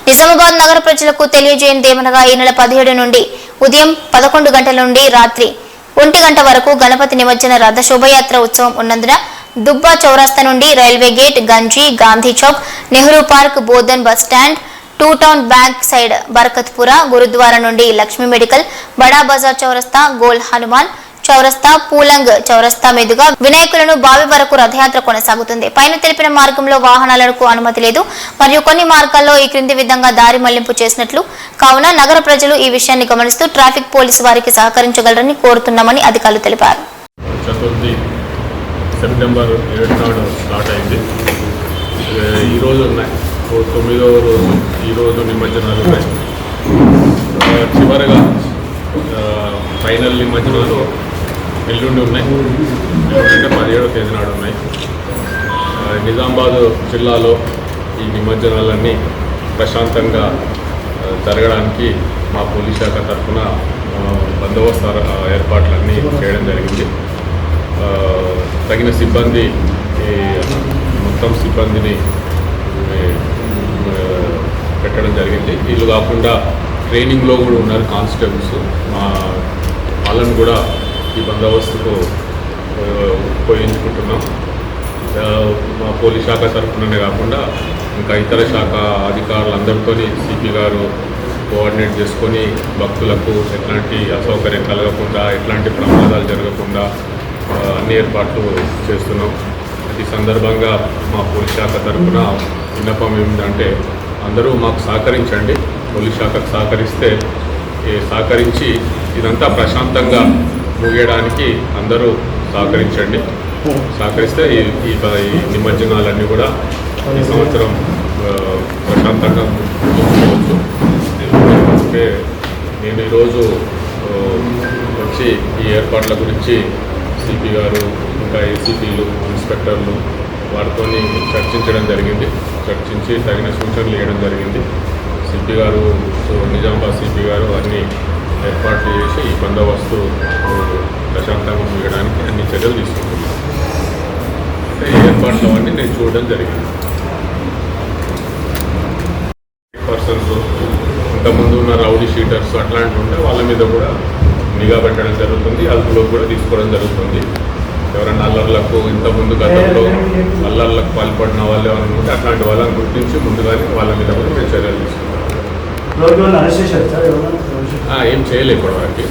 నిజామాబాద్ నగర ప్రజలకు తెలియజేయనిదేమనగా ఈ నెల 17 నుండి ఉదయం 11 గంటల నుండి రాత్రి 1 గంట వరకు గణపతి నిమజ్జన రథ శోభయాత్ర ఉత్సవం ఉన్నందున దుబ్బా చౌరస్తా నుండి railway gate, Ganji, Gandhi Chowk, Nehru park, Bodhan bus stand, two town bank side, Barkatpura, Gurudwara నుండి లక్ష్మీ మెడికల్, బడా బజార్ చౌరస్తా, గోల్ హనుమాన్ చౌరస్తా, పూలంగ్ చౌరస్తా మీదుగా వినాయకులను బావి వరకు రథయాత్ర కొనసాగుతుంది. పైన తెలిపిన మార్గంలో వాహనాలకు అనుమతి లేదు మరియు కొన్ని మార్గాల్లో ఈ క్రింది విధంగా దారి మళ్లింపు చేసినట్లు కావున నగర ప్రజలు ఈ విషయాన్ని గమనిస్తూ ట్రాఫిక్ పోలీసు వారికి సహకరించగలరని కోరుతున్నామని అధికారులు తెలిపారు. చతుర్థి సెప్టెంబర్ 7 నాడు స్టార్ట్ అయింది. ఈరోజు ఉన్నాయి 9వ రోజు, ఈరోజు నిమజ్జనాలు ఉన్నాయి. చివరగా ఫైనల్ నిమజ్జనాలు ఎల్లుండి ఉన్నాయి. ఎల్లుండి 17వ తేదీ నాడు ఉన్నాయి. నిజామాబాద్ జిల్లాలో ఈ నిమజ్జనాలన్నీ ప్రశాంతంగా జరగడానికి మా పోలీస్ శాఖ తరఫున బందోబస్తు ఏర్పాట్లన్నీ చేయడం జరిగింది. తగిన సిబ్బంది, మొత్తం సిబ్బందిని పెట్టడం జరిగింది. వీళ్ళు కాకుండా ట్రైనింగ్లో కూడా ఉన్నారు కానిస్టేబుల్స్. వాళ్ళను కూడా ఈ బందోబస్తుకు ఉపయోగించుకుంటున్నాం. మా పోలీస్ శాఖ తరఫుననే కాకుండా ఇంకా ఇతర శాఖ అధికారులందరితో సిపి గారు కోఆర్డినేట్ చేసుకొని భక్తులకు ఎట్లాంటి అసౌకర్యం కలగకుండా, ఎట్లాంటి ప్రమాదాలు జరగకుండా అన్ని ఏర్పాట్లు చేస్తున్నాం. ఈ సందర్భంగా మా పోలీస్ శాఖ తరఫున విన్నపం ఏమిటంటే అందరూ మాకు సహకరించండి. పోలీస్ శాఖకు సహకరించి ఇదంతా ప్రశాంతంగా ముగియడానికి అందరూ సహకరిస్తే ఈ నిమజ్జనాలన్నీ కూడా ఈ సంవత్సరం ప్రశాంతంగా ముగించుకోవచ్చు. అంటే నేను ఈరోజు వచ్చి ఈ ఏర్పాట్ల గురించి సిపి గారు, ఇంకా ఏసీపీలు, ఇన్స్పెక్టర్లు వారితో చర్చించడం జరిగింది. చర్చించి తగిన సూచనలు ఇవ్వడం జరిగింది. సిపి గారు, నిజామాబాద్ సిపి గారు అన్ని ఏర్పాట్లు చేసి ఈ బందోబస్తు ప్రశాంతంగా ముగియడానికి అన్ని చర్యలు తీసుకుంటున్నారు. ఈ ఏర్పాట్లు అవన్నీ నేను చూడడం జరిగింది. పర్సన్స్, ఇంతకుముందు ఉన్న రౌడీ షీటర్స్ అట్లాంటివి ఉంటే వాళ్ళ మీద కూడా నిఘా పెట్టడం జరుగుతుంది. అదుపులో కూడా తీసుకోవడం జరుగుతుంది. ఎవరైనా అల్లర్లకు, ఇంతకుముందు గతంలో అల్లర్లకు పాల్పడిన వాళ్ళు ఎవరైనా ఉంటే అట్లాంటి వాళ్ళని గుర్తించి ముందుగానే వాళ్ళ మీద కూడా మేము చర్యలు తీసుకుంటాం. ఏం చేయలే ఇప్పటివరకు.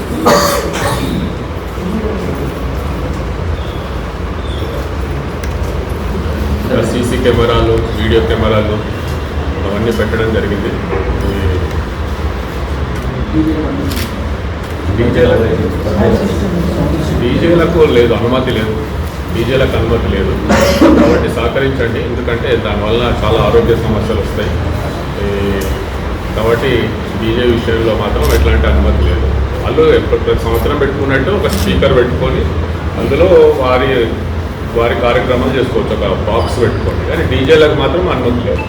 సీసీ కెమెరాలు, వీడియో కెమెరాలు అవన్నీ పెట్టడం జరిగింది. డీజేలకు లేదు, అనుమతి లేదు. డీజేలకు అనుమతి లేదు కాబట్టి సహకరించండి. ఎందుకంటే దానివల్ల చాలా ఆరోగ్య సమస్యలు వస్తాయి. కాబట్టి డీజే విషయంలో మాత్రం ఎట్లాంటి అనుమతి లేదు. వాళ్ళు ప్రతి సంవత్సరం పెట్టుకున్నట్టు ఒక స్పీకర్ పెట్టుకొని అందులో వారి కార్యక్రమాలు చేసుకోవచ్చు, ఒక బాక్స్ పెట్టుకోండి. కానీ డీజేలకు మాత్రం అనుమతి లేదు.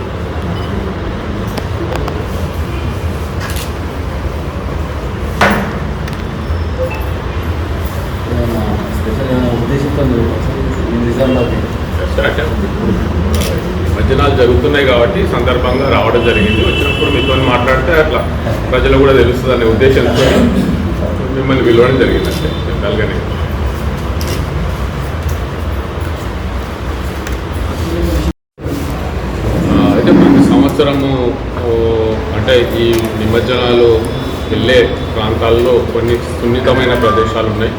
నిమజ్జనాలు జరుగుతున్నాయి కాబట్టి సందర్భంగా రావడం జరిగింది. వచ్చినప్పుడు మీతో మాట్లాడితే అట్లా ప్రజలు కూడా తెలుస్తుంది అనే ఉద్దేశంతో మిమ్మల్ని పిలవడం జరిగింది. అంటే జనరల్గానే అయితే ప్రతి సంవత్సరము అంటే ఈ నిమజ్జనాలు వెళ్ళే ప్రాంతాల్లో కొన్ని సున్నితమైన ప్రదేశాలు ఉన్నాయి.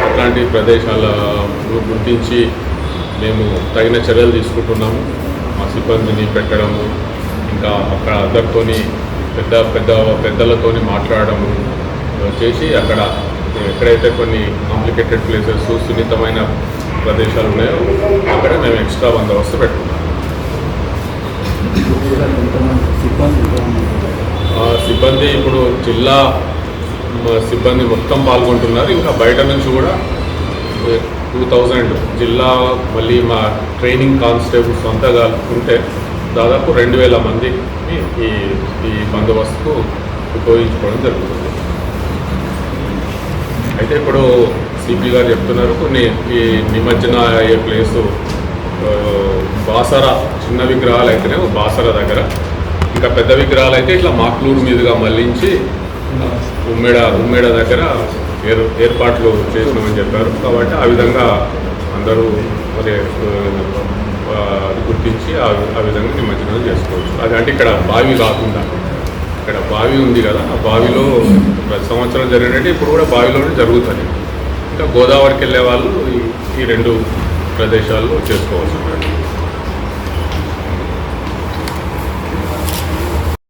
అట్లాంటి ప్రదేశాలను గుర్తించి మేము తగిన చర్యలు తీసుకుంటున్నాము. మా సిబ్బందిని పెట్టడము, ఇంకా అక్కడ అందరితో పెద్దలతో మాట్లాడడము చేసి అక్కడ ఎక్కడైతే కొన్ని కాంప్లికేటెడ్ ప్లేసెస్, సున్నితమైన ప్రదేశాలు ఉన్నాయో అక్కడ మేము ఎక్స్ట్రా బందోబస్తు పెట్టుకున్నాము. సిబ్బంది ఇప్పుడు జిల్లా సిబ్బంది మొత్తం పాల్గొంటున్నారు. ఇంకా బయట నుంచి కూడా 2000 జిల్లా, మళ్ళీ మా ట్రైనింగ్ కానిస్టేబుల్స్ అంతా కలుపుకుంటే దాదాపు 2000 మందిని ఈ బందోబస్తుకు ఉపయోగించుకోవడం జరుగుతుంది. అయితే ఇప్పుడు సిపి గారు చెప్తున్నారు కొన్ని ఈ నిమజ్జన అయ్యే ప్లేసు బాసర, చిన్న విగ్రహాలు అయితేనే బాసర దగ్గర ఇంకా పెద్ద విగ్రహాలు అయితే ఇట్లా మాక్లూరు మీదుగా మళ్ళించి ఉమ్మేడ దగ్గర ఏర్పాట్లు చేసినామని చెప్పారు. కాబట్టి ఆ విధంగా అందరూ మరి అది గుర్తించి ఆ విధంగా నిమజ్జనం చేసుకోవచ్చు. అది అంటే ఇక్కడ బావి కాకుండా ఇక్కడ బావి ఉంది కదా, ఆ బావిలో ప్రతి సంవత్సరం జరిగినట్టు ఇప్పుడు కూడా బావిలోనే జరుగుతుంది. ఇంకా గోదావరికి వెళ్ళే వాళ్ళు ఈ రెండు ప్రదేశాల్లో చేసుకోవచ్చు.